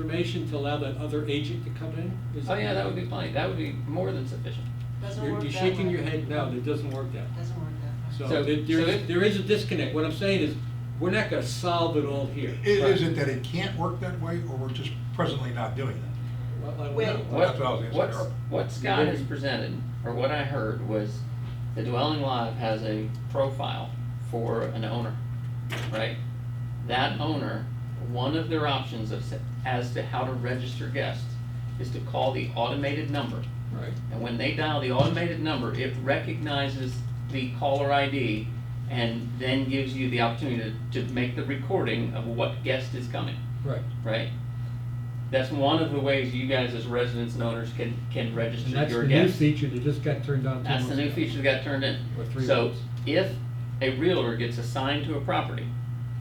information to allow that other agent to come in? Oh yeah, that would be fine. That would be more than sufficient. Doesn't You're work you're that shaking way. your head, no, it doesn't work that way. Doesn't work that way. So So there is a disconnect. What I'm saying is, we're not gonna solve it all here. Is it that it can't work that way, or we're just presently not doing that? Well, I don't When- know. Well, that's what I was answering earlier. What Scott has presented, or what I heard, was the Dwelling Live has a profile for an owner, right? That owner, one of their options as to how to register guests is to call the automated number. Right. And when they dial the automated number, it recognizes the caller ID and then gives you the opportunity to make the recording of what guest is coming, Right. right? That's one of the ways you guys as residents and owners can register And that's your the new guests. feature that just got turned on 2 That's months the new ago. feature that got turned in. Or 3 So months. if a realtor gets assigned to a property,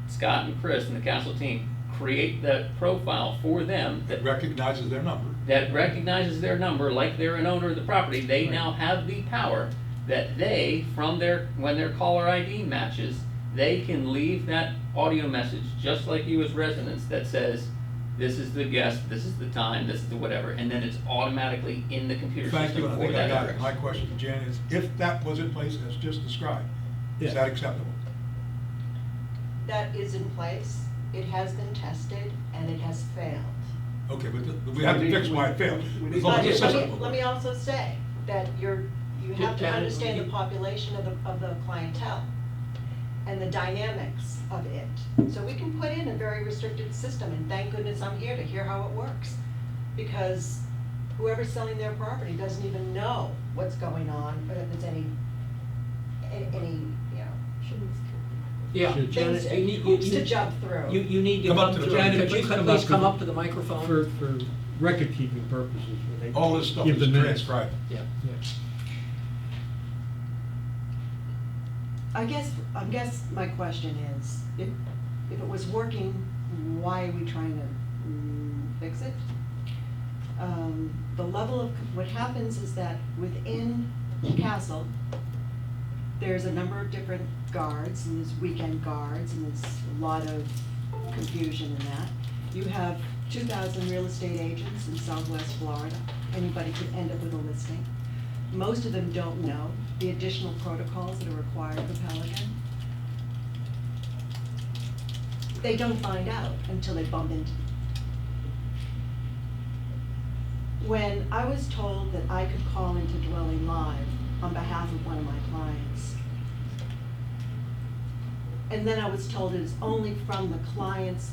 Scott and Chris and the Castle team create that profile for them It recognizes their number. that recognizes their number like they're an owner of the property. They Right. now have the power that they, from when their caller ID matches, they can leave that audio message, just like you as residents, that says, this is the guest, this is the time, this is the whatever, and then it's automatically in the computer Thank system you, and I for think I that got it. address. My question to Jan is, if that was in place as just described, Yeah. is that acceptable? That is in place, it has been tested, and it has failed. Okay, but we have to fix why it failed. As long But as the system will let me work. also say that you have to Janet, understand the you- population of the clientele and the dynamics of it. So we can put in a very restricted system, and thank goodness I'm here to hear how it works. Because whoever's selling their property doesn't even know what's going on, or if there's any, you know, Yeah, Should- Janet, things, you need, hoops to jump through. you need to Come up come to to, the Janet, could you please come please up come to- up to the microphone? For record-keeping purposes. when they All this stuff give is the minutes. transcribed. Yeah. Yeah. I guess my question is, if it was working, why are we trying to fix it? The level of, what happens is that within Castle, there's a number of different guards, and there's weekend guards, and there's a lot of confusion in that. You have 2,000 real estate agents in Southwest Florida. Anybody could end up with a listing. Most of them don't know the additional protocols that are required for Pelican. They don't find out until they bump into them. When I was told that I could call into Dwelling Live on behalf of one of my clients, and then I was told it is only from the client's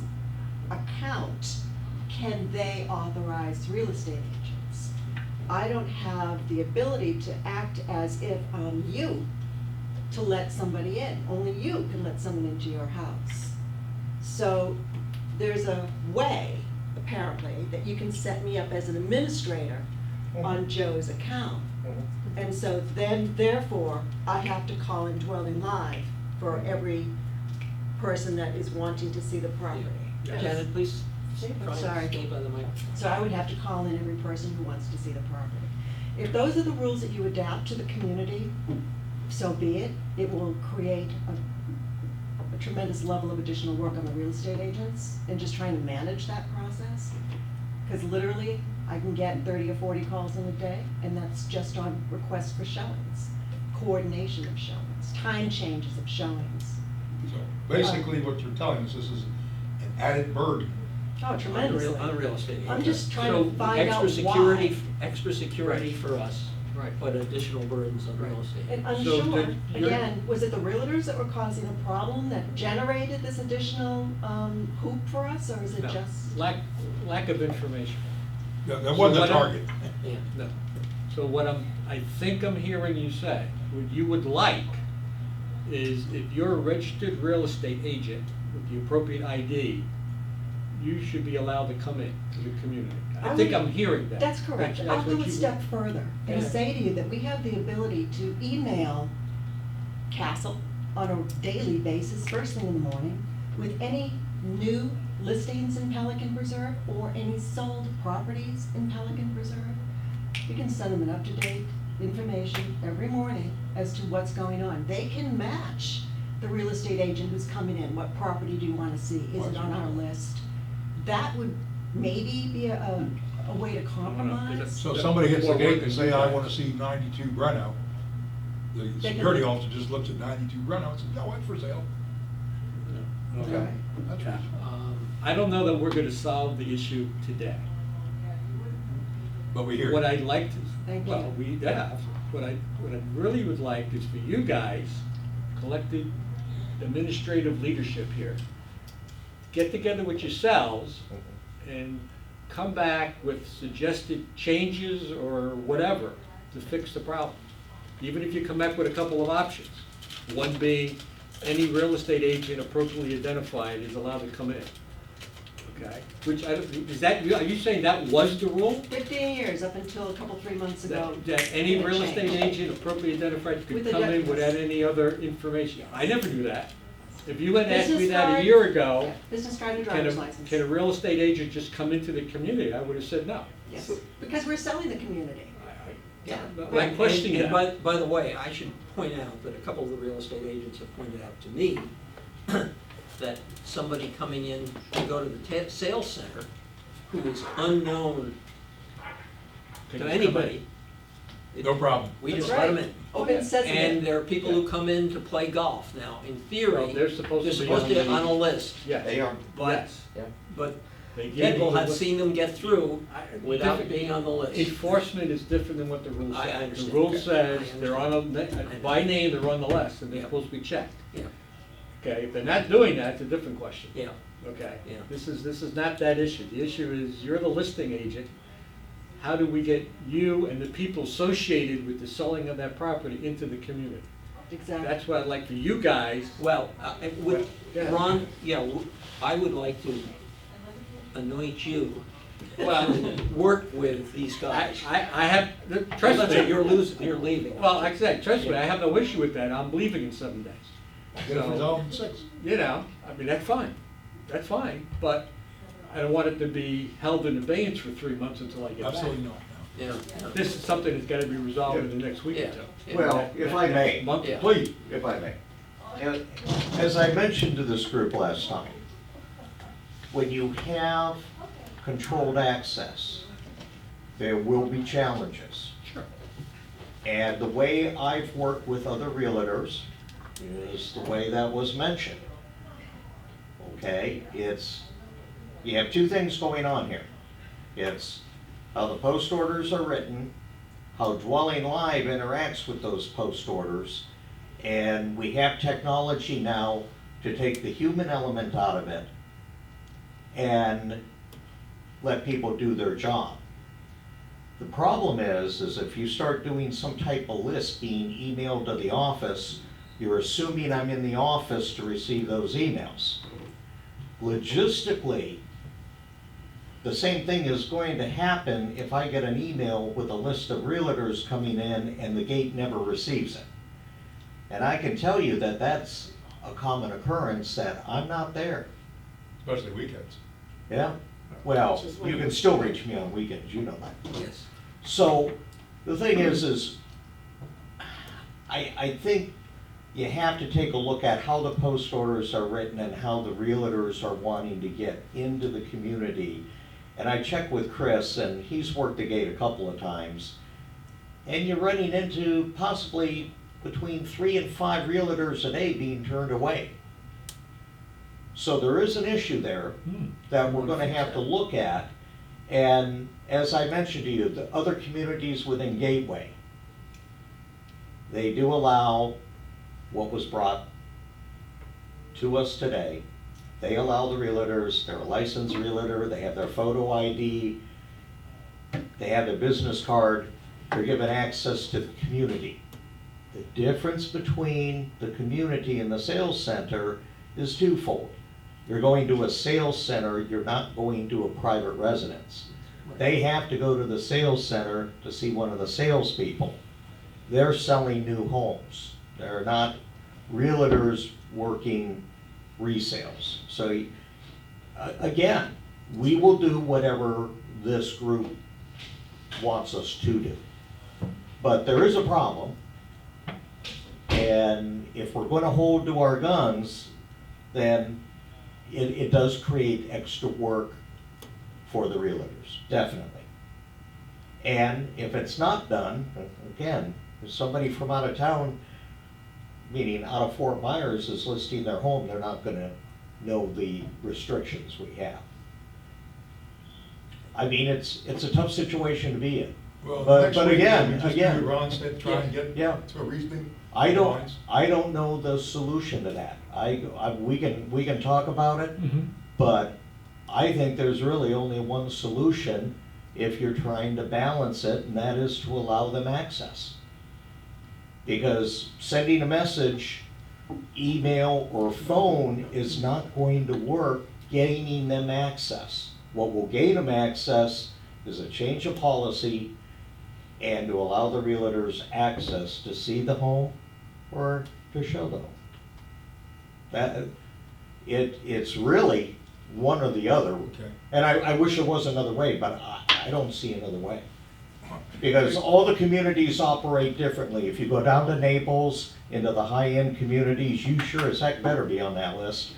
account can they authorize real estate agents. I don't have the ability to act as if I'm you to let somebody in. Only you can let someone into your house. So there's a way, apparently, that you can set me up as an administrator on Joe's account. And so then, therefore, I have to call in Dwelling Live for every person that is wanting to see the property. Janet, please try Sorry. and stay by the microphone. So I would have to call in every person who wants to see the property. If those are the rules that you adapt to the community, so be it. It will create a tremendous level of additional work on the real estate agents and just trying to manage that process. Because literally, I can get 30 or 40 calls in a day, and that's just on requests for showings, coordination of showings, time changes of showings. So basically, what you're telling us, this is an added burden. Oh, tremendously. On real estate. I'm just trying So to find out extra security, why. extra security Right. for us, Right. but additional burdens on real estate. And I'm So sure, you're- again, was it the realtors that were causing the problem that generated this additional hoop for us, or is it No. just? Lack of information. That So wasn't the what I'm- target. Yeah. No. So what I think I'm hearing you say, what you would like is if you're a registered real estate agent with the appropriate ID, you should be allowed to come in to the community. I think I'm hearing that. That's correct. I'll what go a you- step further and Yeah. say to you that we have the ability to email Castle on a daily basis, first thing in the morning, with any new listings in Pelican Preserve or any sold properties in Pelican Preserve. We can send them an up-to-date information every morning as to what's going on. They can match the real estate agent who's coming in. What property do you want to see? Is it on our list? That would maybe be a way to compromise. So somebody hits the More gate work and than say, you I guys. wanna see 92 Breno. The They can- security officer just looks at 92 Breno and says, no, it's for sale. Okay. Right. That's Yeah. reasonable. I don't know that we're gonna solve the issue today. But we hear What you. I'd like to, Thank well, you. we have, what I really would like is for you guys, collected administrative leadership here, get together with yourselves and come back with suggested changes or whatever to fix the problem. Even if you come back with a couple of options. One being, any real estate agent appropriately identified is allowed to come in. Okay? Which, is that, are you saying that was the rule? 15 years, up until a couple, 3 months ago. That any it real estate changed. agent appropriately identified could With the come in documents. without any other information? I never knew that. If you had asked me Business that a card- year ago, yeah, Business card and can driver's a, license. can a real estate agent just come into the community, I would have said no. Yes, because we're selling the community. Yeah. I'm questioning And that. by the way, I should point out that a couple of the real estate agents have pointed out to me that somebody coming in to go to the sales center who is unknown Can to you come anybody, No problem. we That's just let them right. in. Open sesame. And there are people who come in to play golf. Now, in Well, theory, they're supposed they're to be supposed to be on the- on a list, Yes. They are. but, Yes. but They gave people you have the- seen them get through without Different- being on the list. Enforcement is different than what the rule I says. understand. The rule Okay. says I they're on a, by name, they're on the list, and they're Yeah. supposed to be checked. Yeah, Okay, if they're not doing that, it's a different question. yeah, Okay? Yeah. This is not that issue. The issue is, you're the listing agent. How do we get you and the people associated with the selling of that property into the community? Exactly. That's what I'd like for you guys. well, would, Go ahead. Ron, yeah, I would like to anoint you Well, to work with these guys. I have, trust Let's say me. you're leaving. Well, like I said, trust me, I have no issue with that. I'm leaving in 7 days. Get it So, resolved in 6. you know, I mean, that's fine. That's fine, but I don't want it to be held in abeyance for 3 months until I get back. Absolutely not, no. Yeah, yeah. This is something that's gotta be resolved in the next week or Yeah. two. Well, if I may, Month, Yeah. please. if I may. As I mentioned to this group last time, when you have controlled access, there will be challenges. Sure. And the way I've worked with other realtors is the way that was mentioned. Okay, you have two things going on here. It's how the post orders are written, how Dwelling Live interacts with those post orders, and we have technology now to take the human element out of it and let people do their job. The problem is if you start doing some type of list being emailed to the office, you're assuming I'm in the office to receive those emails. Logistically, the same thing is going to happen if I get an email with a list of realtors coming in and the gate never receives it. And I can tell you that that's a common occurrence, that I'm not there. Especially weekends. Yeah, well, you can still reach me on weekends, you know that. Yes. So, the thing is I think you have to take a look at how the post orders are written and how the realtors are wanting to get into the community. And I checked with Chris, and he's worked the gate a couple of times, and you're running into possibly between 3 and 5 realtors a day being turned away. So there is an issue there that we're gonna have to look at. And as I mentioned to you, the other communities within Gateway, they do allow what was brought to us today. They allow the realtors, they're a licensed realtor, they have their photo ID, they have their business card, they're given access to the community. The difference between the community and the sales center is twofold. You're going to a sales center, you're not going to a private residence. They have to go to the sales center to see one of the salespeople. They're selling new homes. They're not realtors working resales. So, again, we will do whatever this group wants us to do. But there is a problem, and if we're going to hold to our guns, then it does create extra work for the realtors, definitely. And if it's not done, again, if somebody from out of town, meaning out of Fort Myers, is listing their home, they're not gonna know the restrictions we have. I mean, it's a tough situation to be in. Well, But- next but week, again- we just again- do Ron said, try and get Yeah. to a reasoning. I don't know the solution to that. We can talk about it, Mhm. but I think there's really only one solution if you're trying to balance it, and that is to allow them access. Because sending a message, email or phone is not going to work gaining them access. What will gain them access is a change of policy and to allow the realtors access to see the home or to show the home. It's really one or the other. Okay. And I wish there was another way, but I don't see another way. Because all the communities operate differently. If you go down to Naples, into the high-end communities, you sure as heck better be on that list.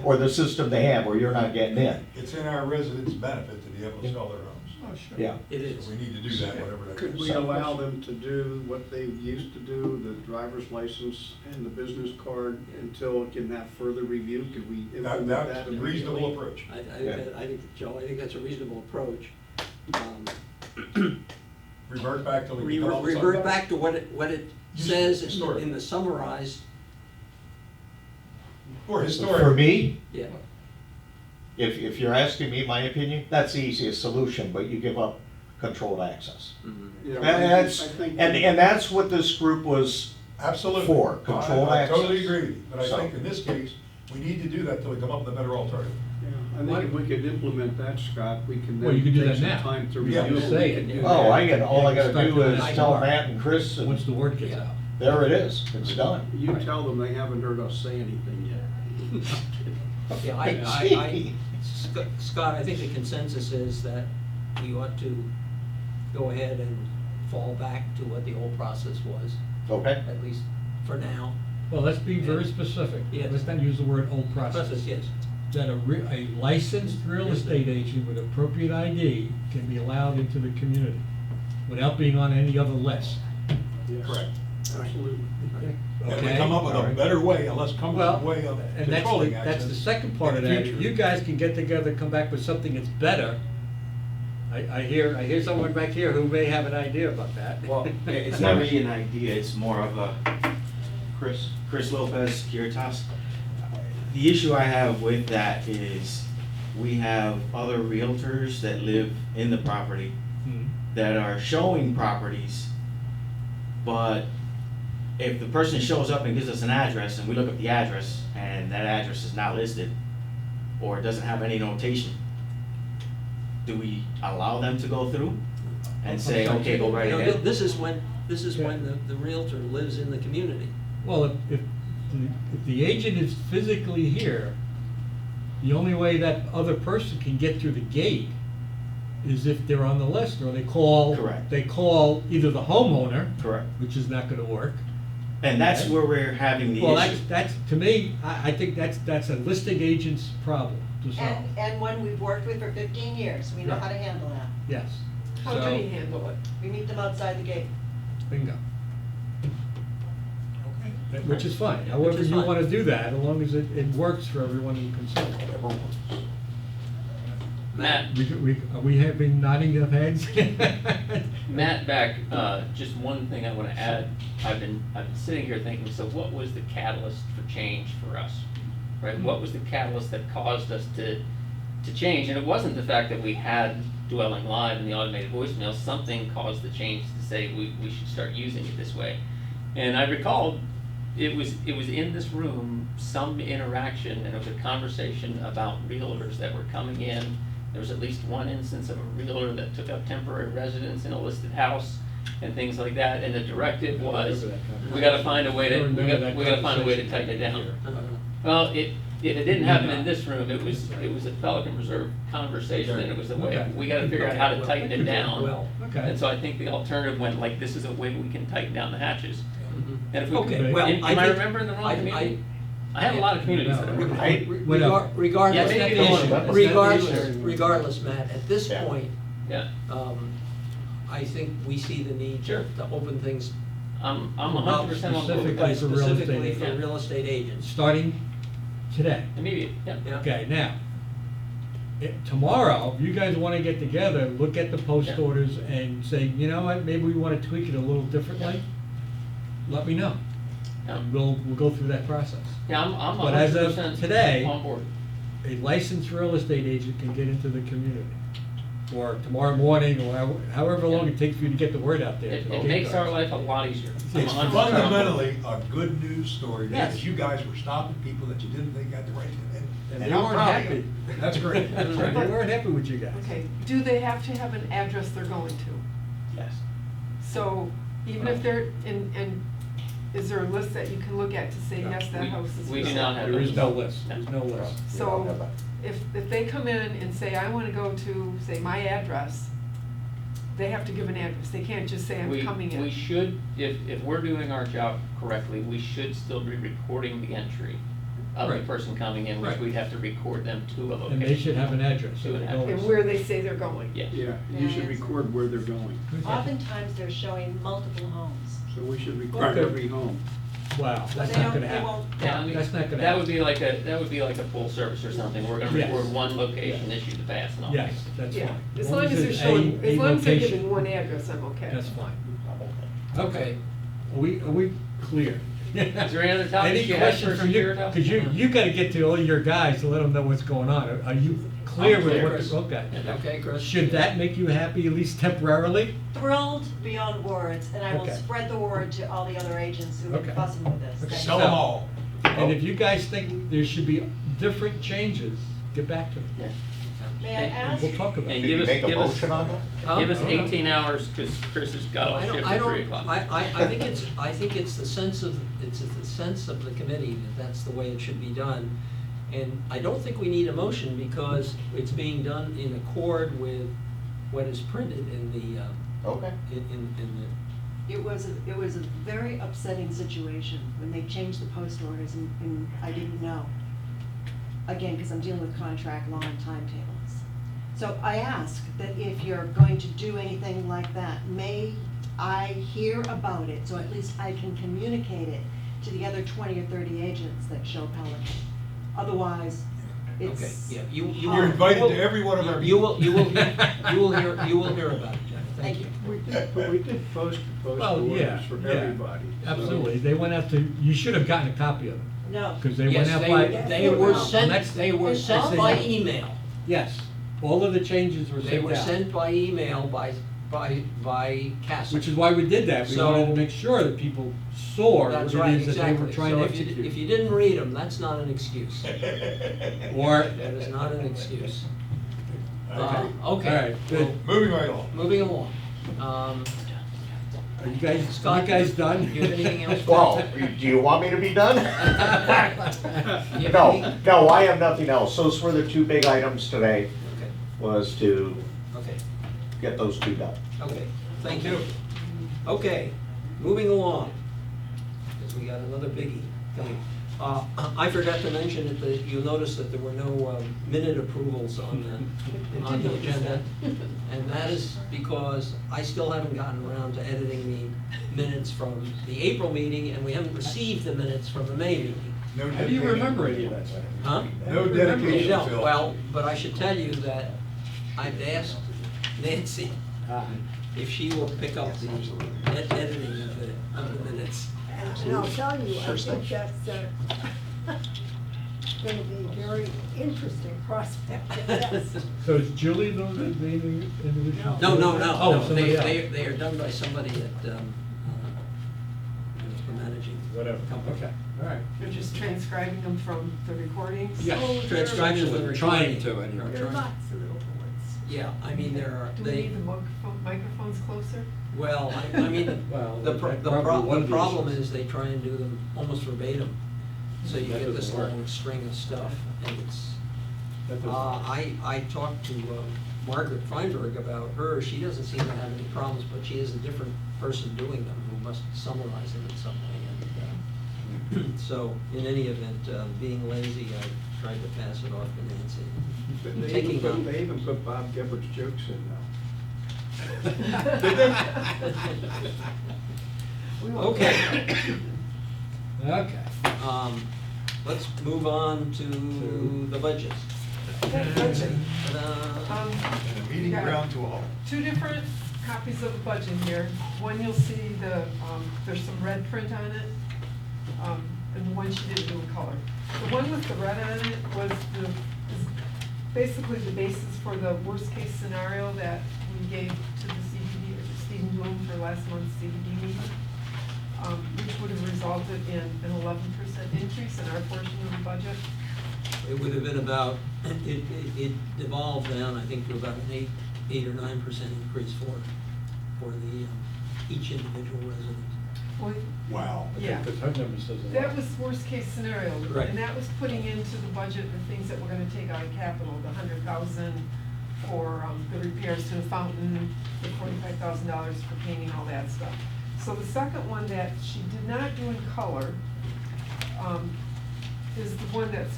Or the system they have, or you're not getting in. It's in our residents' benefit to be able to sell their homes. Oh, sure. Yeah. It is. So we need to do that, whatever that is. Could we allow them to do what they used to do, the driver's license and the business card, until it can have further review? Could we implement that? That's a immediately? reasonable approach. I think, Joe, I think that's a reasonable approach. Revert back till we come up with something Revert better. back to what it Just says historic. in the summarized, Or historic. For me, yeah. if you're asking me my opinion, that's the easiest solution, but you give up controlled access. Yeah, And that's, I think- and that's what this group was. Absolutely. For controlled I totally access. agree with you, but I So- think in this case, we need to do that till we come up with a better alternative. Yeah, I think if we could implement that, Scott, we can Well, then you could do take that some now. time to Yeah, review. just it. say We it. can do Oh, that. all I gotta Start do doing is it tell tomorrow. Matt and Chris, and Once the word gets out. there it is, it's done. You tell them they haven't heard us say anything yet. Yeah, Scott, I think the consensus is that we ought to go ahead and fall back to what the old process was, Okay? at least for now. Well, let's be very specific. Yes. Let's not use the word old process. Process, yes. That a licensed real estate agent with appropriate ID can be allowed into the community without being on any other list. Yes. Correct. Absolutely. And we Okay? come up with All a right. better way, a less Well, cumbersome way of and controlling that's access. the second part of in the that. future. If you guys can get together, come back with something that's better, I hear someone back here who may have an idea about that. Well, it's not really an idea, it's more of a, Chris Lopez, Securitas. The issue I have with that is we have other realtors that live in the property Hmm. that are showing properties, but if the person shows up and gives us an address and we look up the address and that address is not listed or it doesn't have any notation, do we allow them to go through and say, okay, go right You know, ahead? This is when the realtor lives in the community. Well, if the agent is physically here, the only way that other person can get through the gate is if they're on the list, or they call. Correct. They call either the homeowner, Correct. which is not gonna work. And that's where we're having the Well, issue. that's, to me, I think that's a listing agent's problem to solve. And one we've worked with for 15 years, we know how to handle that. Yes. How So, do you handle it? We meet them outside the gate. bingo. Which is fine, Which however is you fine. wanna do that, as long as it works for everyone concerned. Matt, Are we having nodding of heads? Matt back, just one thing I want to add. I've been sitting here thinking, so what was the catalyst for change for us? Right? What was the catalyst that caused us to change? And it wasn't the fact that we had Dwelling Live and the automated voicemail. Something caused the change to say we should start using it this way. And I recalled it was in this room, some interaction, and it was a conversation about realtors that were coming in. There was at least one instance of a realtor that took up temporary residence in a listed house and things like that, and the directive was, we gotta find a way to, we gotta find a way to tighten it down. Well, if it didn't happen in this room, it was a Pelican Reserve conversation, and it was the way, we gotta figure out how to tighten it down. Well, Okay. And so I think the alternative went like, this is a way we can tighten down the hatches. And if we, Okay, well, am I remembering the wrong community? I have a lot of communities that are. I- Regardless, Yeah, maybe the issue. That's not the issue. regardless, Matt, at this Yeah. point, Yeah, I think we see the need Sure. to open things I'm a up 100% on board. Specifically for real estate specifically agents. for real estate agents. Starting today. Immediate, yeah. Yeah. Okay, now, tomorrow, if you guys wanna get together, look at the post Yeah. orders and say, you know what, maybe we wanna tweak it a little differently, let me know. Yeah. And we'll go through that process. Yeah, I'm But as of 100% today- on board. A licensed real estate agent can get into the community, or tomorrow morning, or however long it takes for you to get the word out there. It to the it makes our gatecrashers. life a lot easier. I'm It's 100% on board. fundamentally a good news story, Yes. because you guys were stopping people that you didn't think had the right to, And and they I'm weren't proud of happy. you. That's great. That's right, they weren't happy with you guys. Okay, do they have to have an address they're going to? Yes. So even if they're in, is there a list that you can look at to say, yes, that house is? We for do sale? not have. There is those. no list, there's no list. So if they come in and say, I wanna go to, say, my address, they have to give an address. They can't just say, I'm coming in. We should, if we're doing our job correctly, we should still be recording the entry of the Right. person coming in, which Right. we'd have to record them to a location. And they should have an address. so To an they address. know And it's- where they say they're going. Yeah. Yeah, you should record where they're going, Oftentimes, they're showing multiple homes. so we should record Okay. every home. Wow, But that's they not don't- gonna they happen. won't- Yeah, I mean, That's not gonna that would happen. be like a full service or something, we're gonna Yes. record one location, issue the pass and all. Yes, that's Yeah, fine. as long as they're it's showing, a as long as they're location, giving one address, I'm okay. That's fine. Okay. Are we clear? Is there any other topics Any you have questions for from you? Security? Cause you gotta get to all your guys to let them know what's going on. Are you clear I'm with clear, what, Chris. okay. Okay, Chris? Should that make you happy, at least temporarily? Thrilled beyond words, and I will Okay. spread the word to all the other agents who are Okay. fussing with this. Okay. Thank Sell you. them all. And if you guys think there should be different changes, get back to me. Yeah. May I ask? We'll talk about And it. Did give you us, make a give us, motion on that? Huh? give us 18 hours, cause Chris has got I off don't, shift I at don't, 3 o'clock. I think it's the sense of, it's the sense of the committee that that's the way it should be done. And I don't think we need a motion because it's being done in accord with what is printed in the, Okay. in the, It was a very upsetting situation when they changed the post orders and I didn't know. Again, because I'm dealing with contract law and timetables. So I ask that if you're going to do anything like that, may I hear about it, so at least I can communicate it to the other 20 or 30 agents that show Pelican. Otherwise, okay, it's. yeah, You're invited to every one of our You will hear about it, Jenny, thank you. But we did post the post Well, yeah, orders for yeah, everybody. so- Absolutely, they went out to, you should have gotten a copy of them, No. because they went Yes, out by. they were sent, Next- they were next sent thing- by email. Yes, all of the changes were They sent were out, sent by email by Castle. which is why we did that, we So- wanted to make sure that people saw what That's it right, is that they were exactly. trying to So if execute. you didn't read them, that's not an excuse. Or, That is not an excuse. Okay. Okay. All right, good. well, Moving right along. moving along. are you guys, Scott, you guys done? you have anything else? Well, do you want me to be done? You have anything? No, I have nothing else. Those were the two big items today, Okay, was to okay, get those two done. okay, thank you. Okay, moving along, because we got another biggie coming. I forgot to mention that you noticed that there were no minute approvals on the agenda. And that is because I still haven't gotten around to editing the minutes from the April meeting, and we haven't received the minutes from the May meeting. No How do you dedication. remember any of that stuff? Huh? No You dedication, don't, Phil. well, but I should tell you that I've asked Nancy if she will pick up the editing of the minutes. And I'll tell you, I think that's going to be a very interesting prospect at best. So is Julie the individual? No, Oh, no, somebody else. they are done by somebody at, the managing. Whatever, company. okay, all right. They're just transcribing them from the recordings? Yeah. Oh, there- Transcription of the Trying recording. to, anyway. There are lots of little ones. Yeah, I mean, there are, Do we they, need the microphones closer? well, I mean, Well, the that's probably one of the problem issues. is they try and do them almost verbatim. So you That get this doesn't work. long string of stuff, and it's, That doesn't- I talked to Margaret Feinberg about her, she doesn't seem to have any problems, but she is a different person doing them, who must summarize them in some way, and, So, in any event, being lazy, I tried to pass it off to Nancy. Taking on- They even put Bob Gebhardt's jokes in now. Okay. Okay. Let's move on to the budget. Budget. Ta-da. And the meeting Yeah. ground to a halt. Two different copies of the budget here. One you'll see there's some red print on it, and the one she didn't do in color. The one with the red on it is basically the basis for the worst-case scenario that we gave to the CBD, or to Stephen Bloom for last month's CBD meeting, which would have resulted in an 11% increase in our portion of the budget. It would have been about, it devolved down, I think, to about an 8 or 9% increase for the, each individual resident. Well, Wow. yeah. The phone number says a lot. That was worst-case scenario. Right. And that was putting into the budget the things that we're gonna take out of capital, the $100,000 for the repairs to the fountain, the $45,000 for painting, all that stuff. So the second one that she did not do in color is the one that's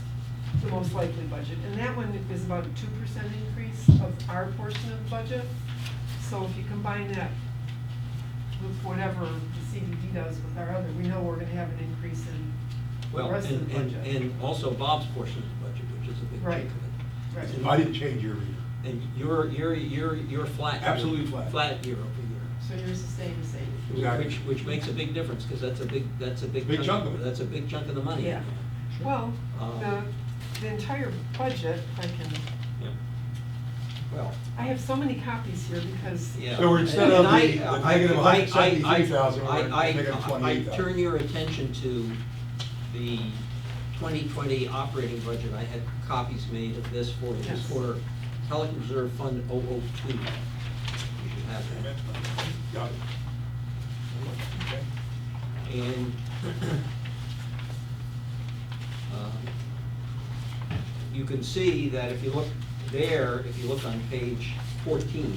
the most likely budget. And that one is about a 2% increase of our portion of the budget. So if you combine that with whatever the CBD does with our other, we know we're gonna have an increase in the Well, rest of the budget. and also Bob's portion of the budget, which is a big chunk Right. of it. Right. I didn't change year over year. And you're flat. Absolutely flat. Flat year over So yours is staying the same. year. Exactly. Which makes a big difference, because that's a big Big chunk of it. That's a big chunk of the money. Yeah. Well, Um, the entire budget, I can, Yeah. Well, I have so many copies here because. yeah. So instead And of I- the I- negative I- 173,000, we're I- at I- negative I 28,000. turn your attention to the 2020 operating budget. I had copies made of this for you. This Yes. for Pelican Reserve Fund 002. You should have that. Got it. Okay. And you can see that if you look there, if you look on page 14,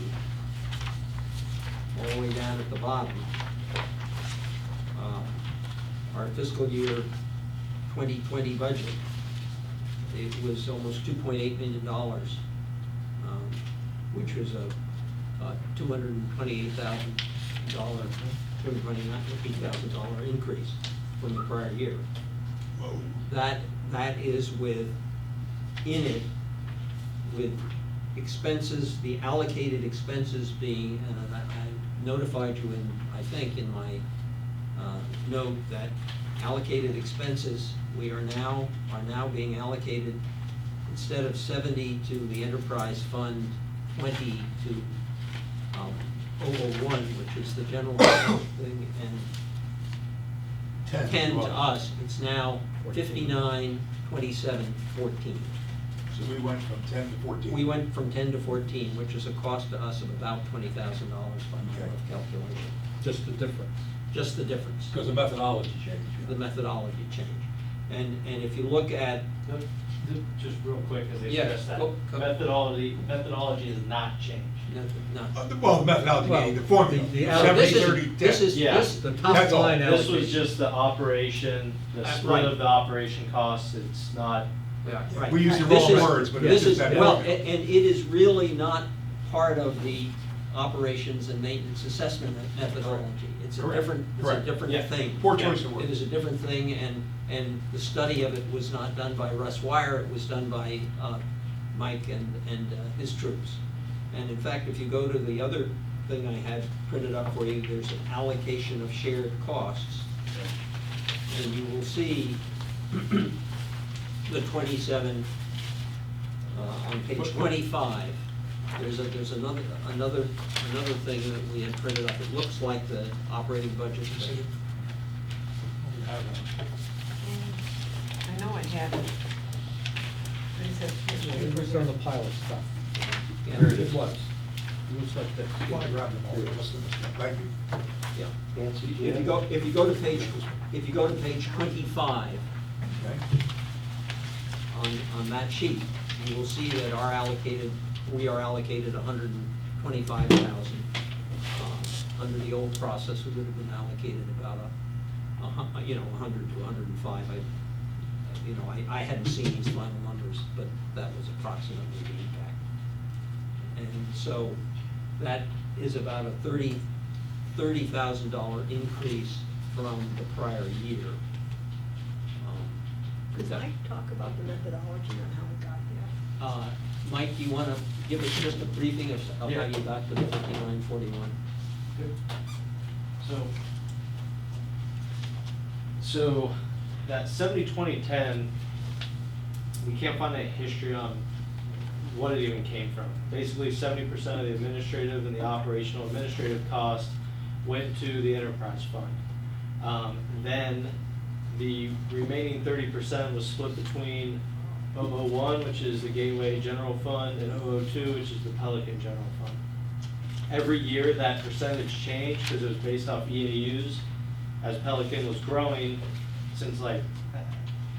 all the way down at the bottom, our fiscal year 2020 budget, it was almost $2.8 million, which was a $228,000 increase from the prior year. Whoa. That is with, in it, with expenses, the allocated expenses being, and I notified you in, I think, in my note that allocated expenses, we are now being allocated, instead of 70 to the enterprise fund, 20 to 001, which is the general thing, and 10 to us, it's now 59, 27, 14. So we went from 10 to 14. We went from 10 to 14, which is a cost to us of about $20,000 by my rough calculation. Just the difference. Just the difference, Because the methodology changed. the methodology change. And if you look at, Just real quick, as they Yeah, stress that, go- methodology has not changed. Well, the methodology, meaning the formula, the- 70, this is- 30, 10. this is- Yeah. this- The top That's all. line This was allocation. just the operation, the Right. split of the operation costs, it's not, right. We use the This wrong is- words, but this it's just is- that Well, formula. and it is really not part of the operations and maintenance assessment methodology. It's a Correct. different, Correct. different Yeah. thing. Poor choice of words. It is a different thing, and the study of it was not done by Russ Wire, it was done by Mike and his troops. And in fact, if you go to the other thing I had printed up for you, there's an allocation of shared costs. And you will see the 27, on page 25, there's another thing that we had printed up. It looks like the operating budget. I know I had it. I just have pictures. It was on the pile of stuff. Yeah. It was. It was like this. Well, I grabbed them all. Thank you. Yeah. If you go to page 25 Okay. on that sheet, you will see that we are allocated 125,000. Under the old process, we would have been allocated about you know, 100 to 105. I hadn't seen these final numbers, but that was approximately the impact. And so that is about a $30,000 increase from the prior year. Could Mike talk about the methodology on how we got there? Mike, do you want to give us just a briefing of how Yeah. you got to the 5941? So that 70-20-10, we can't find any history on what it even came from. Basically, 70% of the administrative and the operational administrative cost went to the enterprise fund. Then the remaining 30% was split between 001, which is the Gateway General Fund, and 002, which is the Pelican General Fund. Every year, that percentage changed because it was based off EAUs. As Pelican was growing, since like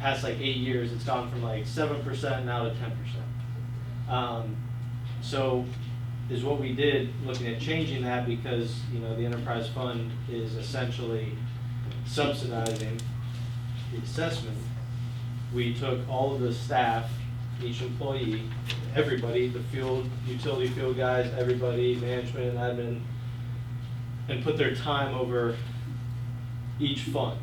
past like 8 years, it's gone from like 7% now to 10%. So is what we did, looking at changing that, because you know the enterprise fund is essentially subsidizing the assessment. We took all of the staff, each employee, everybody, the field, utility field guys, everybody, management and admin, and put their time over each fund.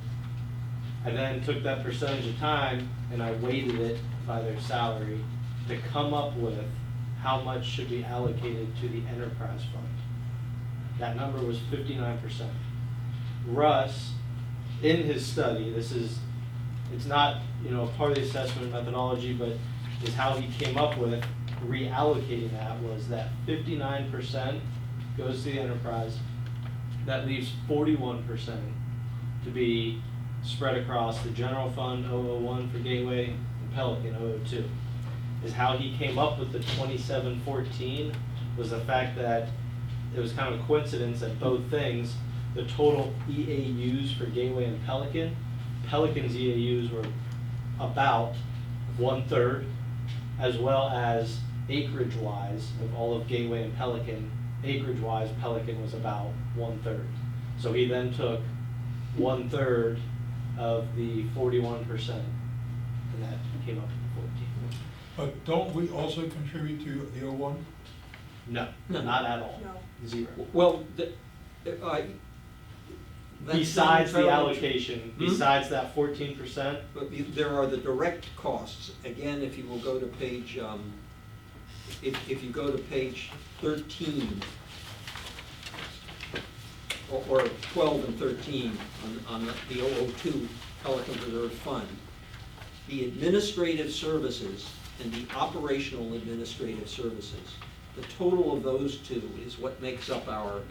I then took that percentage of time and I weighted it by their salary to come up with how much should be allocated to the enterprise fund. That number was 59%. Russ, in his study, it's not, you know, part of the assessment methodology, but is how he came up with reallocating that was that 59% goes to the enterprise. That leaves 41% to be spread across the general fund 001 for Gateway and Pelican 002. Is how he came up with the 2714 was the fact that it was kind of a coincidence that both things, the total EAUs for Gateway and Pelican's EAUs were about 1/3, as well as acreage-wise of all of Gateway and Pelican, acreage-wise Pelican was about 1/3. So he then took 1/3 of the 41%, and that came up with the 14. But don't we also contribute to the 01? No, No. not at all. No. Zero. Well, that's Besides not the entirely allocation, Hmm? besides that 14%, But there are the direct costs. Again, if you will go to page, if you go to page 13, or 12 and 13 on the 002 Pelican Reserve Fund, the administrative services and the operational administrative services, the total of those two is what makes up our,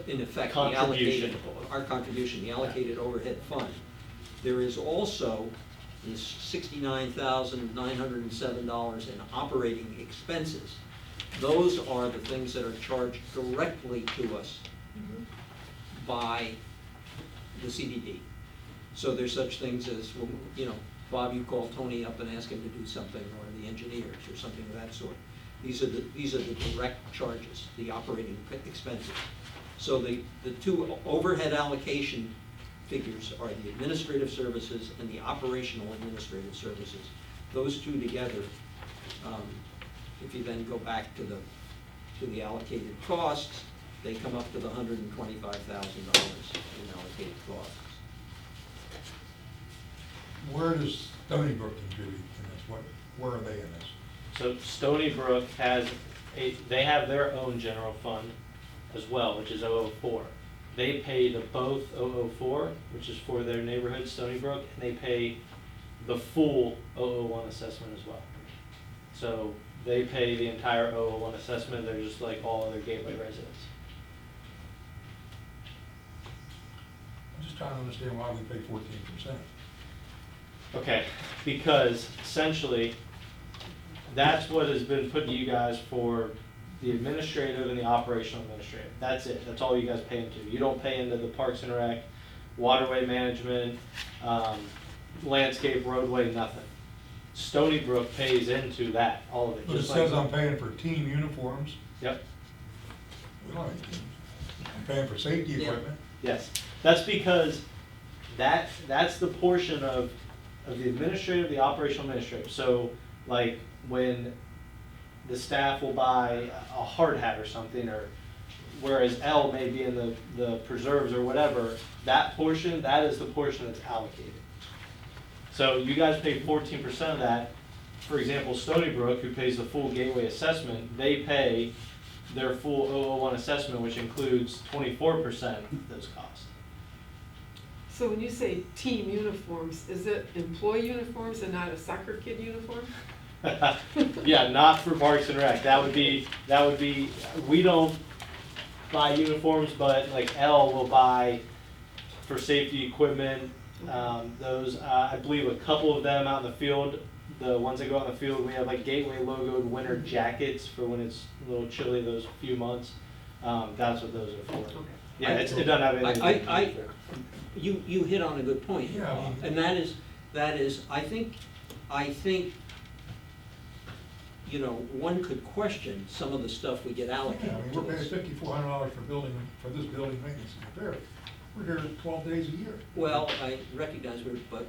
in effect, the allocated, Contribution. our contribution, the allocated overhead fund. There is also this $69,907 in operating expenses. Those are the things that are charged directly to us by the CDD. So there's such things as, well, you know, Bob, you call Tony up and ask him to do something, or the engineers, or something of that sort. These are the direct charges, the operating expenses. So the two overhead allocation figures are the administrative services and the operational administrative services. Those two together, if you then go back to the allocated costs, they come up to the $125,000 in allocated costs. Where does Stony Brook contribute in this? Where are they in this? so Stony Brook they have their own general fund as well, which is 004. They pay the both 004, which is for their neighborhood, Stony Brook, and they pay the full 001 assessment as well. So they pay the entire 001 assessment. They're just like all other Gateway residents. I'm just trying to understand why we pay 14%. Okay, because essentially, that's what has been put to you guys for the administrative and the operational administrative. That's it, that's all you guys pay into. You don't pay into the Parks and Rec, waterway management, landscape, roadway, nothing. Stony Brook pays into that, all of it. But it just says like- I'm paying for team uniforms. Yep, We don't have teams. I'm paying for safety Yeah. equipment. Yes, that's because that's the portion of the administrative, the operational administrative. So like when the staff will buy a hard hat or something, or whereas L may be in the preserves or whatever, that portion, that is the portion that's allocated. So you guys pay 14% of that. For example, Stony Brook, who pays the full gateway assessment, they pay their full 001 assessment, which includes 24% of those costs. So when you say team uniforms, is it employee uniforms and not a soccer kid uniform? Yeah, not for Parks and Rec. That would be, we don't buy uniforms, but like L will buy for safety equipment. Those, I believe a couple of them out in the field, the ones that go out in the field, we have like Gateway logoed winter jackets for when it's a little chilly those few months. That's what those are for. Okay. Yeah, it doesn't have anything. You hit on a good point. Yeah. And that is, I think, you know, one could question some of the stuff we get Yeah, allocated I mean, to we're paying us. $5,400 for this building maintenance and repair. We're here 12 days a year. Well, I recognize but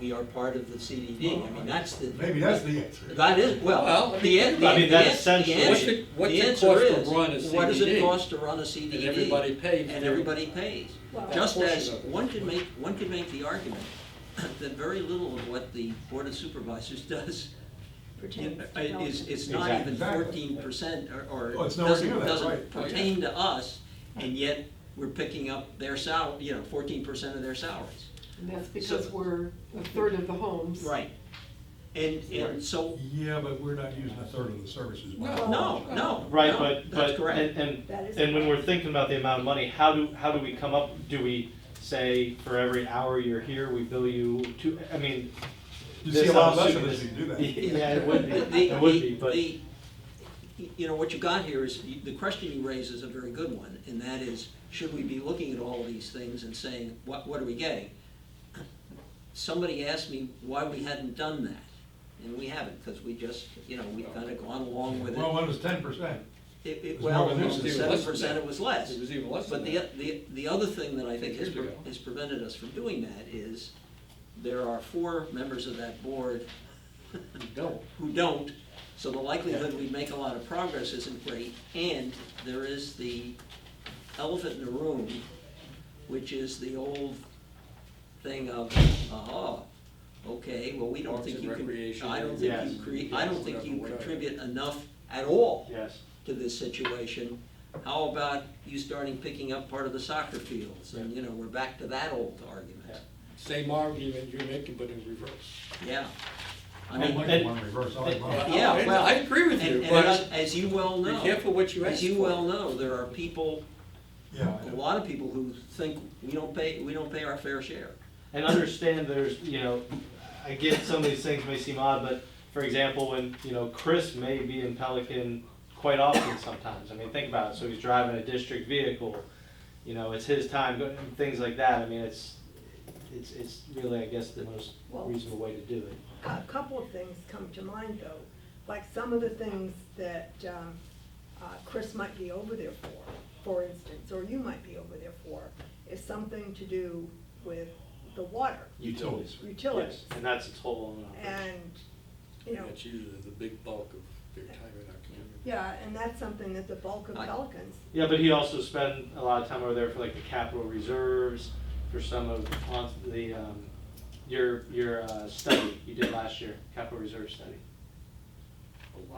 we are part of the CDD. I mean, that's the. Maybe that's the answer. That is, Well, well, I mean, the, think the, about it. I mean, the, that's ans- the essentially- answer, What's the it answer cost to is, run a what does it CDD? cost to run a CDD? And everybody pays And their- everybody pays. Well, Just portion as, of it. one could make the argument that very little of what the Board of Supervisors does pertains to it's development. not even Exactly. 14% or Oh, it's nowhere near that, doesn't right. Oh, yeah. pertain to us, and yet we're picking up their 14% of their salaries. And that's because So- we're a third of the homes. Right. And so, Yeah, but we're not using a third of the services. no. Right, no, but that's correct. That is and when we're correct. thinking about the amount of money, how do we come up? Do we say for every hour you're here, we bill you two? I mean, You see a lot less of I'm this if you do that. Yeah, it would be. The- It would be, but the- You know, what you got here is, the question you raise is a very good one, and that is, should we be looking at all of these things and saying, what are we getting? Somebody asked me why we hadn't done that, and we haven't, because we just, we've kind of gone along with it. Well, when it was 10%. It, was well, more than it this. was It was less 7%, than it was less. It was even less than But that. the other thing that I think Years ago. has prevented us from doing that is, there are 4 members of that board who don't, so the likelihood we make a lot of progress isn't great, and there is the elephant in the room, which is the old thing of, okay, well, we don't Parks think and you can, recreation. I don't Yes. think you create, I don't think you Whatever. contribute enough at all yes. to this situation. How about you starting picking up part of the soccer fields? And, we're back to that old argument. Same argument you're making, but in reverse. Yeah. I I mean, like and- the one reverse, I like both. Yeah, well, I agree with you, and but as you well know. be careful what you ask As you for. well know, there are people, Yeah. a lot of people who think we don't pay our fair share. And understand there's, I get some of these things may seem odd, but for example, when, Chris may be in Pelican quite often sometimes. I mean, think about it. So he's driving a district vehicle, it's his time, things like that. I mean, it's really, I guess, the most Well- reasonable way to do it. A couple of things come to mind though, like some of the things that Chris might be over there for instance, or you might be over there for, is something to do with the water, Utilities. utilities. Yes, and that's its whole own operation. And, That's usually the big bulk of their time in our community. yeah, and that's something that the bulk of Pelicans, Yeah, but he also spent a lot of time over there for like the capital reserves, for some of the, your study you did last year, capital reserve study.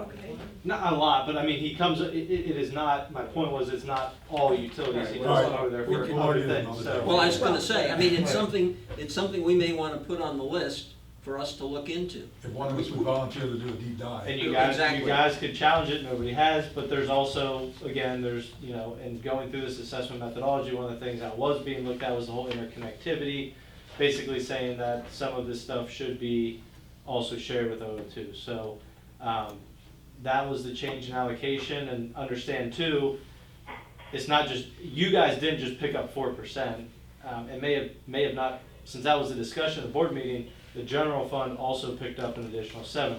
okay, Not a lot, but I mean, he comes, it is not, my point was, it's not all utilities, he does Right. come over there We for can other argue things, another so. day. Well, I was gonna say, I mean, it's something we may wanna put on the list for us to look into. If one of us would volunteer to do a deep dive. And you Exactly. guys could challenge it, nobody has, but there's also, again, there's, in going through this assessment methodology, one of the things that was being looked at was the whole interconnectivity, basically saying that some of this stuff should be also shared with O2. So, that was the change in allocation, and understand too, it's not just, you guys didn't just pick up 4%. It may have not, since that was the discussion at the board meeting, the general fund also picked up an additional 7%.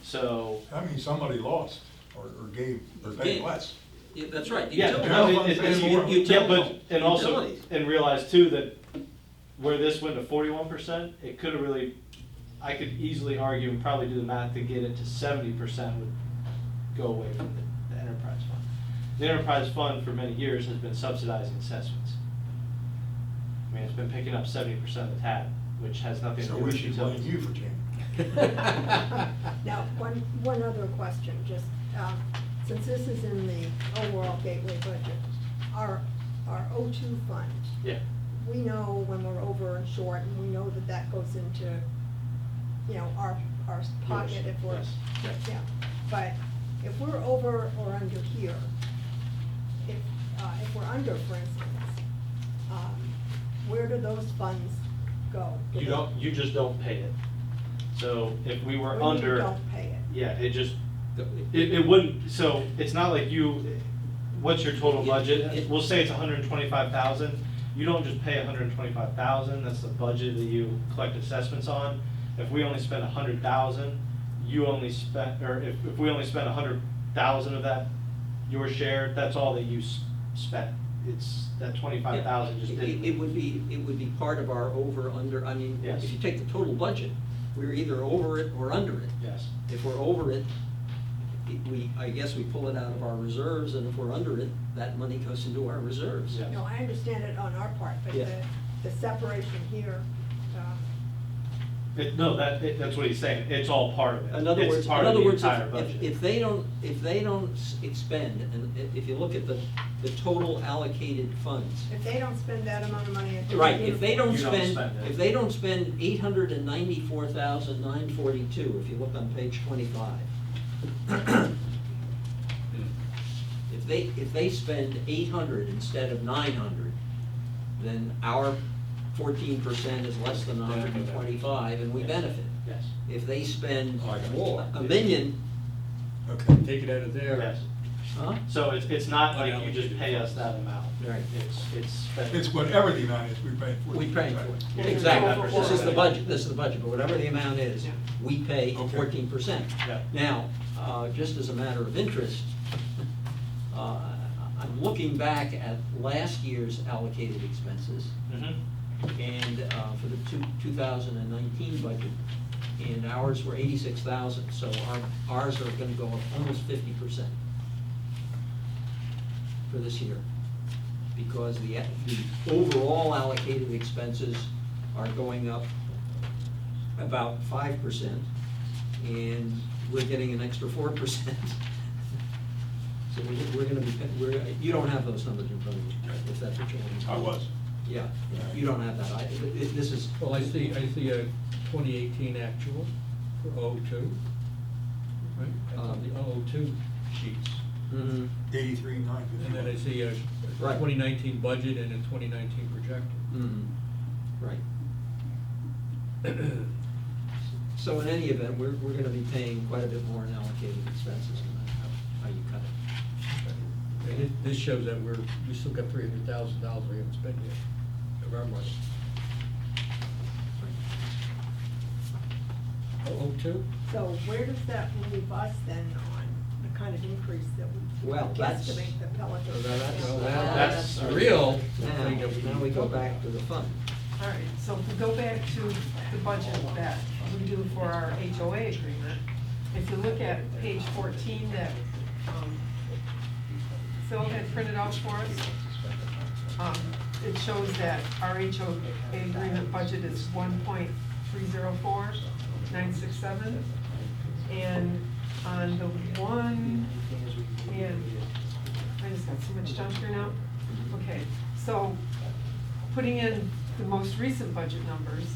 So, That means somebody lost or gave, or paid Yeah. less. Yeah, that's right. Yeah, Utilities. no, Yeah, but, and also, Utilities. and realize too that where this went to 41%, it could have really, I could easily argue and probably do the math to get it to 70% would go away from the enterprise fund. The enterprise fund for many years has been subsidizing assessments. I mean, it's been picking up 70% of the tab, which has nothing to So do we with should blame utilities. you for changing. Now, one other question, just, since this is in the overall gateway budget, our O2 fund, Yeah, we know when we're over and short, and we know that that goes into, you know, our pocket if we're, yes. yeah. But if we're over or under here, if we're under, for instance, where do those funds go? Do they- you just don't pay it. So if we were When you under. don't pay it. Yeah, it wouldn't, so it's not like what's your total budget? We'll say it's 125,000. You don't just pay 125,000, that's the budget that you collect assessments on. If we only spend 100,000, you only spend, or if we only spend 100,000 of that, your share, that's all that you spent. It's, that 25,000 just didn't. It would be part of our over, under, I mean, Yes. if you take the total budget, we're either over it or under it. Yes. If we're over it, I guess we pull it out of our reserves, and if we're under it, that money goes into our reserves. Yeah. No, I understand it on our part, but Yeah. the separation here, That's what he's saying, it's all part of it. In other It's words, part of the entire if budget. they don't expend, and if you look at the total allocated funds. if they don't spend that amount of money. at the Right, if they don't You don't spend, spend it. if they don't spend 894,942, if you look on page 25. If they spend 800 instead of 900, then our 14% is less than 125, and we benefit. Yes. If they spend Like more. a million, Okay. Take it out of there. Yes. huh? So it's not like you just pay us that amount. Right. It's spent. It's whatever the amount is, we're paying for it. We pay for it. Yeah. Exactly. Yeah. This is the budget, but whatever the amount is, Yeah. we pay Okay. 14%. Yeah. Now, just as a matter of interest, I'm looking back at last year's allocated expenses, Mhm. and for the 2019 budget, and ours were 86,000, so ours are gonna go up almost 50% for this year, because the overall allocated expenses are going up about 5%, and we're getting an extra 4%. So we're gonna be, you don't have those numbers in front of you, if that's what you're looking for. I was. Yeah, you don't have that, this is. Well, I see a 2018 actual for O2, right? That's on the O2 sheets. Mhm. 83,951. And then I see a Right. 2019 budget and a 2019 projected. Mhm. Right. So in any event, we're gonna be paying quite a bit more in allocated expenses, no matter how you cut it. And this shows that we still got $300,000 we haven't spent yet of our money. O2? So where does that leave us then on the kind of increase that we Well, that's- guesstimate the Pelican? Well, Well, that's that's- real. Now we go back to the fund. All right, so if we go back to the budget that we do for our HOA agreement, if you look at page 14 that Phil had printed out for us, it shows that our HOA agreement budget is 1.304967. And on the one, and I just got so much junk here now. Okay, so putting in the most recent budget numbers,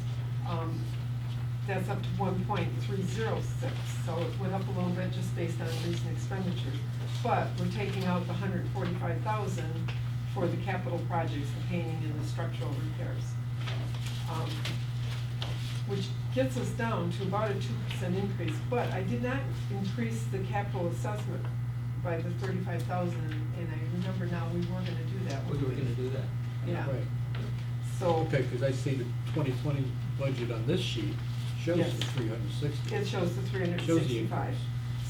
that's up to 1.306, so it went up a little bit just based on recent expenditures. But we're taking out the 145,000 for the capital projects, the painting and the structural repairs. Which gets us down to about a 2% increase, but I did not increase the capital assessment by the 35,000, and I remember now we were gonna do that. We were gonna do that. Yeah, Right. so. Okay, because I see the 2020 budget on this sheet shows Yes. the 360. It shows the Shows the 365. increase.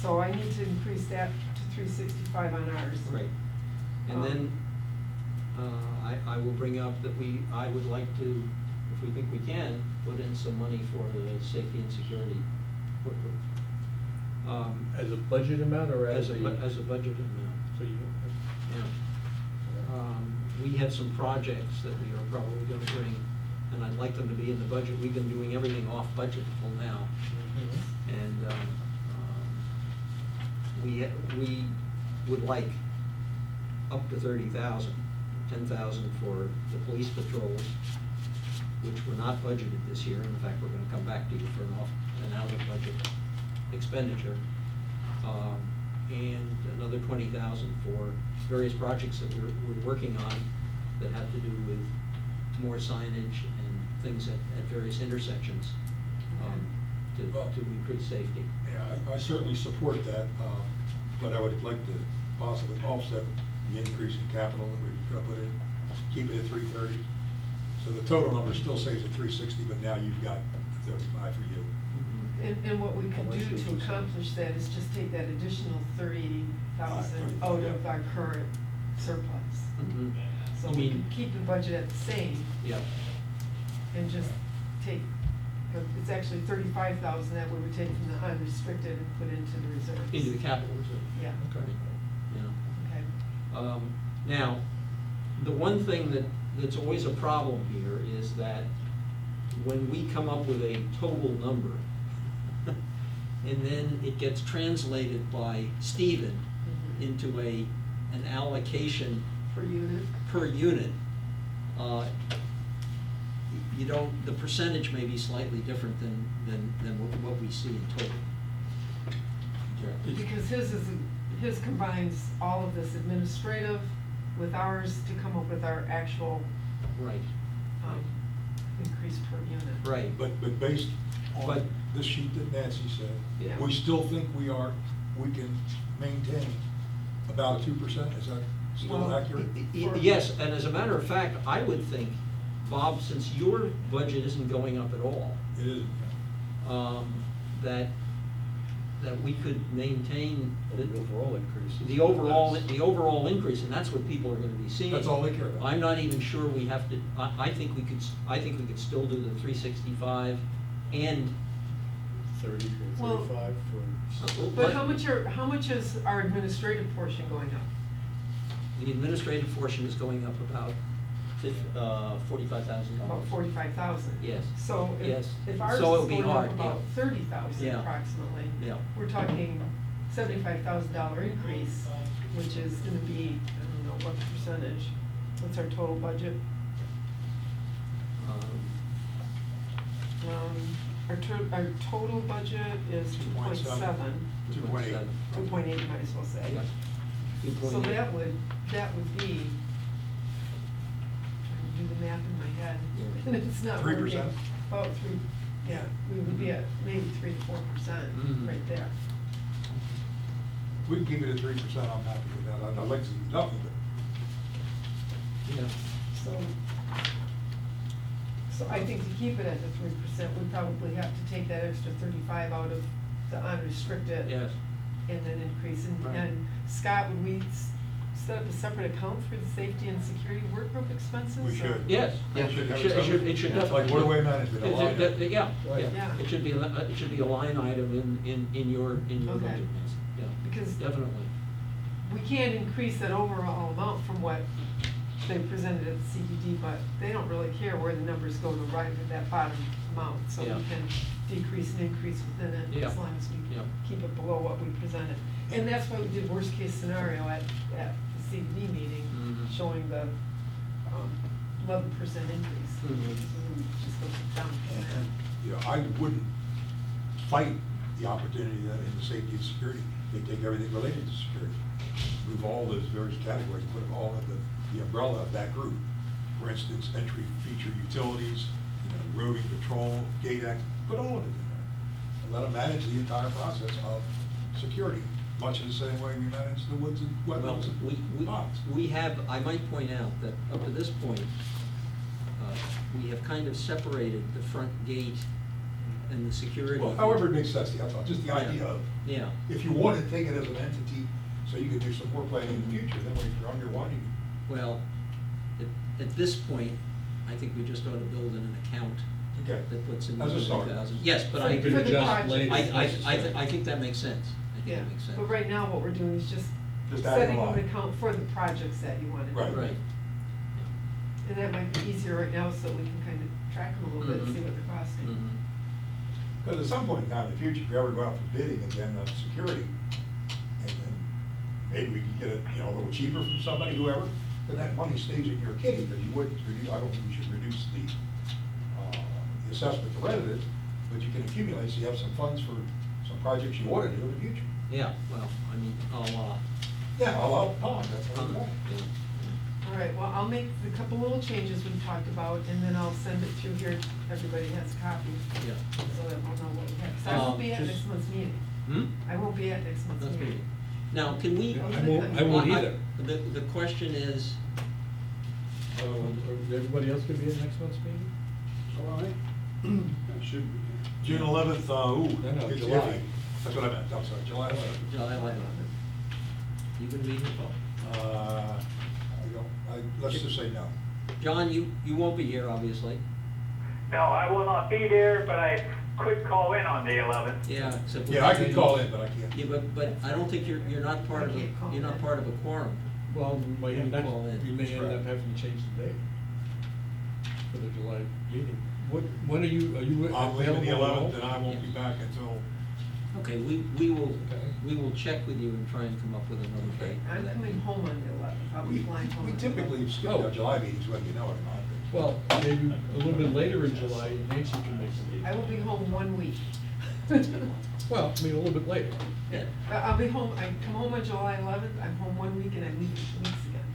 So I need to increase that to 365 on ours. Right. And then, I will bring up that I would like to, if we think we can, put in some money for the safety and security work group. As a budget amount or as a? As a budget amount, So you, yeah. We have some projects that we are probably gonna bring, and I'd like them to be in the budget. We've been doing everything off budget till now. And, we would like up to 30,000, 10,000 for the police patrols, which were not budgeted this year. In fact, we're gonna come back to you for an out of budget expenditure. And another 20,000 for various projects that we're working on that have to do with more signage and things at various intersections, to increase safety. Yeah, I certainly support that, but I would like to possibly offset the increase in capital that we're gonna put in, keep it at 330. So the total number still stays at 360, but now you've got 35 for you. And what we could Unless do you- to accomplish that is just take that additional 30,000 out of our current surplus. Mhm. So You we mean- could keep the budget at the same Yeah, and just take, it's actually 35,000 that we would take from the unrestricted and put into the reserves. into the capital reserve. Yeah, Okay. Yeah. okay. Now, the one thing that's always a problem here is that when we come up with a total number, and then it gets translated by Stephen Mhm. into an allocation Per unit. per unit, you don't, the percentage may be slightly different than what we see in total. Because his combines all of this administrative with ours to come up with our actual, Right, increase per unit. right. But based on But- this sheet that Nancy Yeah. said, we still think we can maintain about a 2%, is that still Well, accurate? Yes, and as a matter of fact, I would think, Bob, since your budget isn't going up at all, It is, that we could maintain the overall increase. the overall increase, and that's what people are gonna be seeing. That's all they care about. I'm not even sure we have to, I think we could still do the 365 and. 30 or Well- 35 for. But how much is our administrative portion going up? The administrative portion is going up about $45,000. About 45,000. Yes. So Yes. if ours is So it would be going up hard, about yeah. 30,000 Yeah. approximately. Yeah. We're talking $75,000 increase, which is gonna be, I don't know, what percentage? What's our total budget? Our total budget is 2.7. 2.8. 2.8, you might as well say. So that would be, trying to do the math in my head, and it's not 3%? working. About three, yeah, we would be at maybe 3 to 4% Mhm. right there. We can keep it at 3%, I'm happy with that. I'd like to see nothing, but Yeah. So I think to keep it at the 3%, we probably have to take that extra 35 out of the unrestricted. Yes. And then increase, Right. and Scott, would we set up a separate account for the safety and security work group expenses? we or- should. Yes, Yeah. it should definitely. Like waterway management, a line item. Yeah, Right. yeah, Yeah. it should be a line item in your Okay. budget, yeah, Because definitely. we can't increase that overall amount from what they presented at the CDD, but they don't really care where the numbers go to arrive at that bottom amount. So Yeah. we can decrease and increase within it Yeah. as long as we Yeah. keep it below what we presented. And that's why we did worst case scenario at the CDD meeting, Mhm. showing the 11% increase. Mhm. So we just goes down from there. And, you know, I wouldn't fight the opportunity that in the safety and security, they take everything related to security. Move all those various categories, put them all under the umbrella of that group. For instance, entry feature utilities, roving patrol, gate act, put all of it in there. And let them manage the entire process of security, much in the same way we manage the woods and Well, wetlands and ponds. we have, I might point out that up to this point, we have kind of separated the front gate and the security. Well, however it makes sense, that's all, just the Yeah. idea of, Yeah. if you want to take it as an entity So you could do some more planning in the future, then when you're on your one, you Well, at this point, I think we just ought to build in an account okay. that puts in the As a start. 100,000. Yes, but I You agree. could For the adjust project. later. I think that makes sense. I think Yeah, that makes sense. but right now what we're doing is just Just adding setting a an line. account for the projects that you want to do. Right. Right. And that might be easier right now, so we can kind of track them a little bit and Mhm. see what they're costing. Mhm. Because at some point in time in the future, if you ever go out for bidding again on security, and then maybe we can get it, a little cheaper from somebody, whoever, then that money stays in your kitty, because you wouldn't reduce, I don't think we should reduce the assessment to rent it, but you can accumulate, so you have some funds for some projects you want to do in the future. Yeah, well, I mean, Yeah, I'll pond, that's what I'm saying. All right, well, I'll make the couple little changes we talked about, and then I'll send it through here, everybody has a copy, yeah. so that we'll know what we have. 'Cause I won't be at Just- next month's meeting. Hmm? I won't be at next month's That's meeting. me. Now, can we? Yeah, I won't either. The question is, Everybody else gonna be at next month's meeting? July? That should be. June 11th, No, it's July. iffy. That's what I meant, I'm sorry, July 11th. July 11th. You gonna be here, Paul? Let's just say no. John, you won't be here, obviously. No, I will not be there, but I could call in on the 11th. Yeah, except. we Yeah, I can't- could call in, but I can't. Yeah, but I don't think you're not part of I can't call you're not in. part of a quorum. Well, we might You end up, call in. we may end up having to change the date for the July meeting. When are you I'm leaving the available? 11th, and I won't be back until, Okay, we will check with you and try and come up with another date. for I'm that coming meeting. home on the 11th, I'll be flying home. we on the typically 11th. skip our July meetings, whether you know it or not. Well, maybe a little bit later in July, Nancy can make the meeting. I will be home 1 week. Well, I mean, a little bit later. Yeah. I'll be home, I come home on July 11th, I'm home 1 week and I leave in 2 weeks again.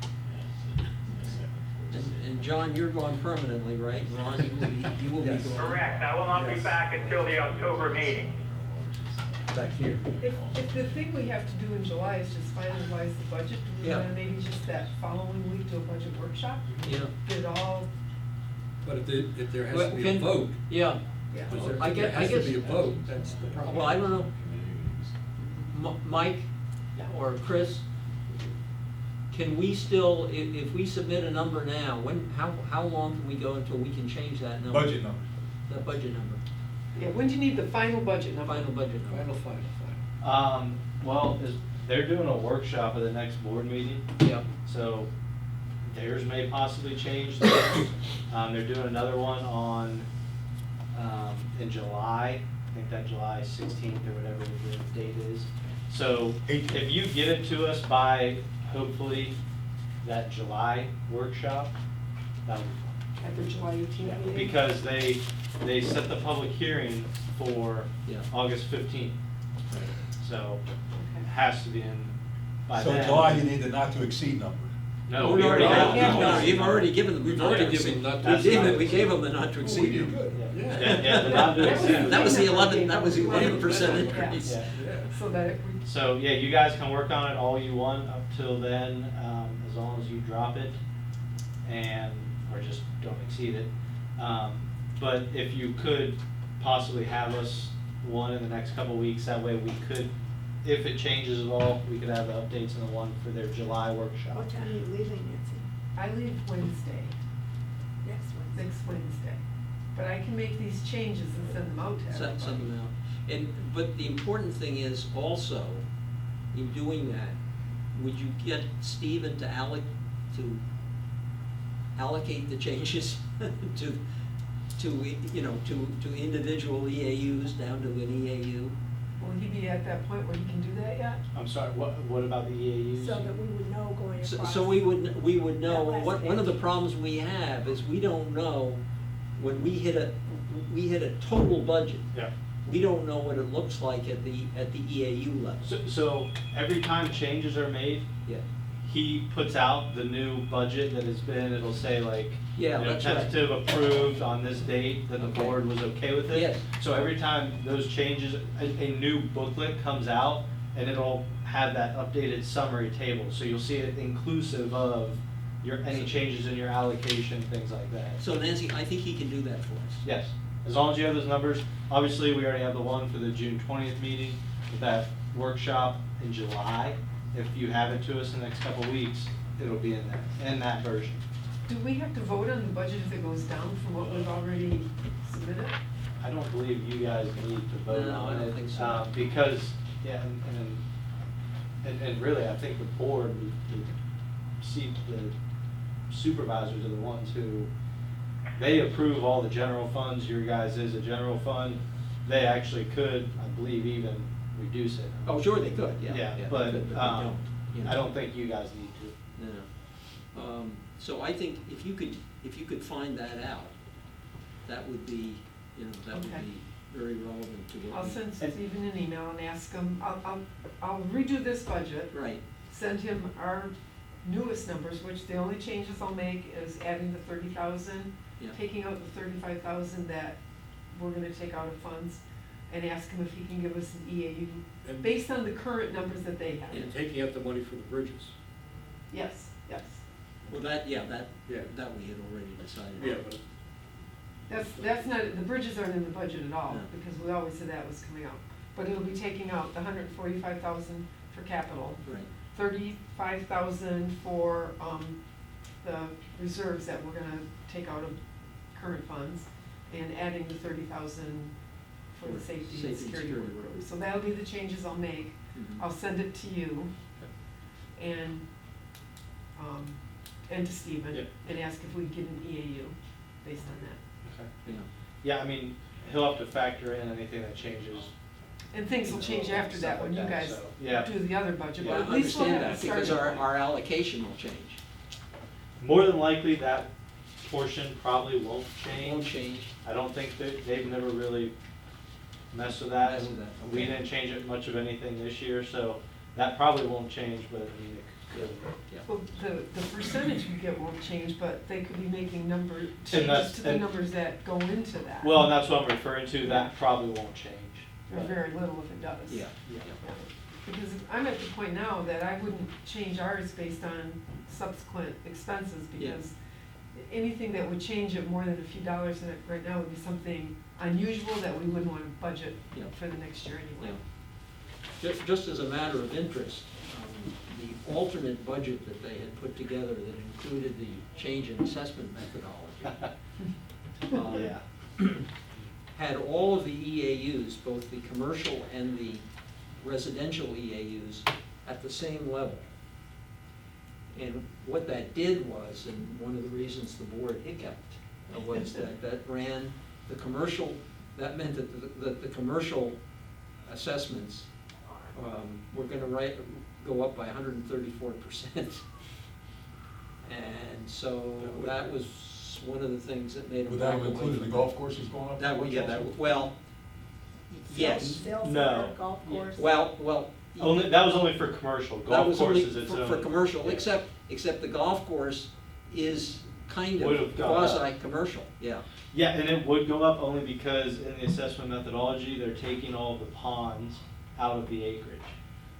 And John, you're gone permanently, right? Ron, you will be Yes. gone. Correct, I will not be Yes. back until the October meeting. Back here. If the thing we have to do in July is just finalize the budget, do we Yeah. wanna maybe just that following week do a budget workshop? Yeah. Get it all, But if there Well, can- Yeah. yeah. I guess- I guess- vote, that's the problem. Well, I don't know. Mike or Chris, can we still, if we submit a number now, how long can we go until we can change that number? Budget numbers. The budget number, Yeah, when do you need the final budget number? final budget number. Final. Well, they're doing a workshop at the next board meeting, Yeah. so theirs may possibly change. They're doing another one in July, I think that July 16th or whatever the date is. So if you get it to us by hopefully that July workshop, that would be At the July 18th fine. meeting? Because they set the public hearing for Yeah. August 15th. So it Okay. has to be in by So then. in July, you need the not to exceed number. No, we already have. No, you've already given them, we've already Yeah. given, That's we not- gave them the not to Oh, we exceed. did good. Yeah, the not to exceed. That was the 11% Yeah. increase. Yeah. So that if we, So, yeah, you guys can work on it all you want up till then, as long as you drop it or just don't exceed it. But if you could possibly have us one in the next couple weeks, that way we could, if it changes at all, we could have the updates in the one for their July workshop. What time are you leaving, Nancy? I leave Wednesday, Next Wednesday? next Wednesday. But I can make these changes and send them out to everybody. Send them out. But the important thing is also, in doing that, would you get Stephen to allocate the changes to individual EAUs down to an EAU? Will he be at that point where he can do that yet? I'm sorry, what about the EAUs? So that we would know going across. So we would know, that last one of the page. problems we have is we don't know, when we hit a total budget, Yeah. we don't know what it looks like at the EAU level. So every time changes are made, Yeah, he puts out the new budget that has been, it'll say like, Yeah, that's right. tentative approved on this date, that the Okay. board was okay with it. Yes. So every time those changes, a new booklet comes out, and it'll have that updated summary table, so you'll see it inclusive of any changes in your allocation, things like that. so Nancy, I think he can do that for us. Yes, as long as you have those numbers. Obviously, we already have the one for the June 20th meeting, with that workshop in July. if you have it to us in the next couple of weeks, it'll be in there, in that version. Do we have to vote on the budget if it goes down from what we've already submitted? I don't believe you guys need to vote No, I on don't it. think so. Because, yeah, and really, I think the board, the supervisors are the ones who, they approve all the general funds, your guys is a general fund. They actually could, I believe, even reduce it. Oh, sure, they could, yeah. Yeah, they but, could, they don't, you know. I don't think you guys need to. No. So I think if you could find that out, that would be, you know, that would Okay. be very relevant to what I'll we. send Stephen an email and ask him, I'll redo this budget. Right, Send him our newest numbers, which the only changes I'll make is adding the 30,000, yeah. taking out the 35,000 that we're gonna take out of funds, and ask him if he can give us an EAU, And- based on the current numbers that they have. And taking out the money for the bridges. Yes, yes. Well, that, yeah, that Yeah. we had already decided. Yeah, but That's not, the bridges aren't in the budget at all, No. because we always said that was coming out. But it'll be taking out the 145,000 for capital, Right, 35,000 for, the reserves that we're gonna take out of current funds, and adding the 30,000 for the For safety and safety and security security work. workers. So that'll be the changes I'll make. Mhm. I'll send it to you and, and to Stephen, Yeah. and ask if we can get an EAU based on that. Okay. yeah. Yeah, I mean, he'll have to factor in anything that changes. And things will change after that when you Stuff like guys that, so, yeah. do the other budget, Yeah. but I at least we'll understand have a that, because starting point. our allocation will change. More than likely, that portion probably won't It won't change. change. I don't think they've never really messed with that. Messed with that, We okay. didn't change it much of anything this year, so that probably won't change, but I mean, it could. Yeah. Well, the percentage we get won't change, but they could be making that's- changes to the and- numbers that go into that. Well, and that's what I'm referring to, that probably won't change. Or very little if it does. Yeah, Yeah. Yeah. Because I'm at the point now that I wouldn't change ours based on subsequent expenses, Yeah. because anything that would change it more than a few dollars in it right now would be something unusual that we wouldn't want to budget Yeah. for the next year anyway. Just as a matter of interest, the alternate budget that they had put together that included the change in assessment methodology Yeah. had all of the EAUs, both the commercial and the residential EAUs, at the same level. And what that did was, and one of the reasons the board hiccuped, was that ran the commercial, that meant that the commercial assessments were gonna go up by 134%. And so that was one of the things that made them Would that back have away included the from golf courses going up? that would, yeah, that would, well, yes, Sales No. center, golf course. well. That was only for commercial, That golf was course only is its for own. commercial, Yeah. except the golf course is kind Would of have gone up. quasi-commercial, yeah. Yeah, and it would go up only because in the assessment methodology, they're taking all of the ponds out of the acreage.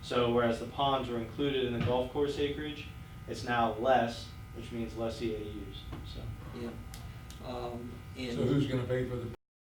So whereas the ponds were included in the golf course acreage, it's now less, which means less EAUs, so. Yeah. And So who's gonna pay for the